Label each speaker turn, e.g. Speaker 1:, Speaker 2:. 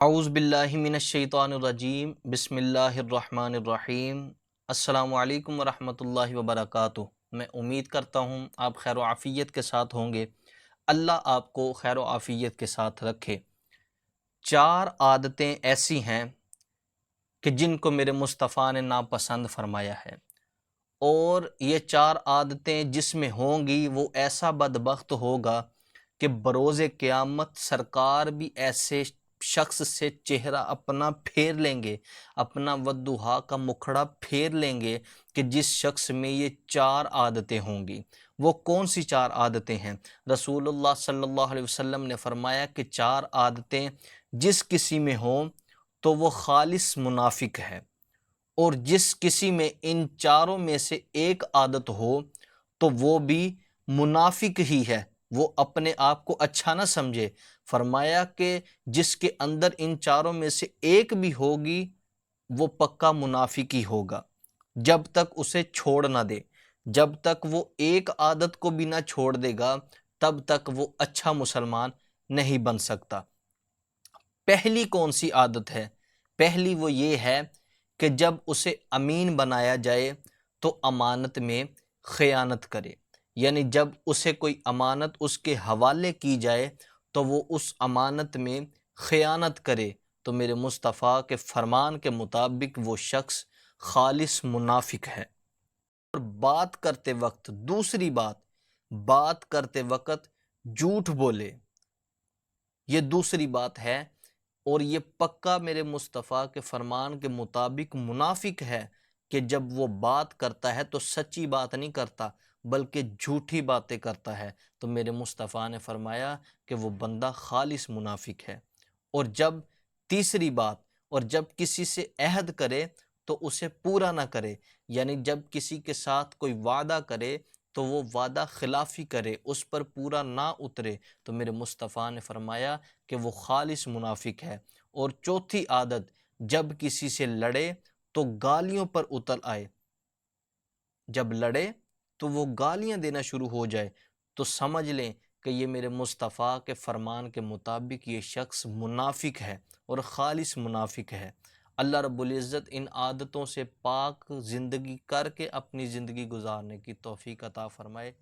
Speaker 1: اعوذ باللہ من الشیطان الرجیم بسم اللہ الرحمن الرحیم السلام علیکم ورحمۃ اللہ وبرکاتہ۔ میں امید کرتا ہوں آپ خیر و عافیت کے ساتھ ہوں گے۔ اللہ آپ کو خیر و عافیت کے ساتھ رکھے۔ چار عادتیں ایسی ہیں کہ جن کو میرے مصطفیٰ نے ناپسند فرمایا ہے، اور یہ چار عادتیں جس میں ہوں گی وہ ایسا بدبخت ہوگا کہ بروز قیامت سرکار بھی ایسے شخص سے چہرہ اپنا پھیر لیں گے، اپنا ودوہا کا مکھڑا پھیر لیں گے کہ جس شخص میں یہ چار عادتیں ہوں گی۔ وہ کون سی چار عادتیں ہیں؟ رسول اللہ صلی اللہ علیہ وسلم نے فرمایا کہ چار عادتیں جس کسی میں ہوں تو وہ خالص منافق ہے، اور جس کسی میں ان چاروں میں سے ایک عادت ہو تو وہ بھی منافق ہی ہے، وہ اپنے آپ کو اچھا نہ سمجھے۔ فرمایا کہ جس کے اندر ان چاروں میں سے ایک بھی ہوگی وہ پکا منافق ہی ہوگا، جب تک اسے چھوڑ نہ دے۔ جب تک وہ ایک عادت کو بھی نہ چھوڑ دے گا تب تک وہ اچھا مسلمان نہیں بن سکتا۔ پہلی کون سی عادت ہے؟ پہلی وہ یہ ہے کہ جب اسے امین بنایا جائے تو امانت میں خیانت کرے، یعنی جب اسے کوئی امانت اس کے حوالے کی جائے تو وہ اس امانت میں خیانت کرے، تو میرے مصطفیٰ کے فرمان کے مطابق وہ شخص خالص منافق ہے۔ اور بات کرتے وقت، دوسری بات کرتے وقت جھوٹ بولے، یہ دوسری بات ہے، اور یہ پکا میرے مصطفیٰ کے فرمان کے مطابق منافق ہے کہ جب وہ بات کرتا ہے تو سچی بات نہیں کرتا بلکہ جھوٹی باتیں کرتا ہے، تو میرے مصطفیٰ نے فرمایا کہ وہ بندہ خالص منافق ہے۔ اور جب تیسری بات، اور جب کسی سے عہد کرے تو اسے پورا نہ کرے، یعنی جب کسی کے ساتھ کوئی وعدہ کرے تو وہ وعدہ خلافی کرے، اس پر پورا نہ اترے، تو میرے مصطفیٰ نے فرمایا کہ وہ خالص منافق ہے۔ اور چوتھی عادت، جب کسی سے لڑے تو گالیوں پر اتر آئے، جب لڑے تو وہ گالیاں دینا شروع ہو جائے، تو سمجھ لیں کہ یہ میرے مصطفیٰ کے فرمان کے مطابق یہ شخص منافق ہے اور خالص منافق ہے۔ اللہ رب العزت ان عادتوں سے پاک زندگی کر کے اپنی زندگی گزارنے کی توفیق عطا فرمائے۔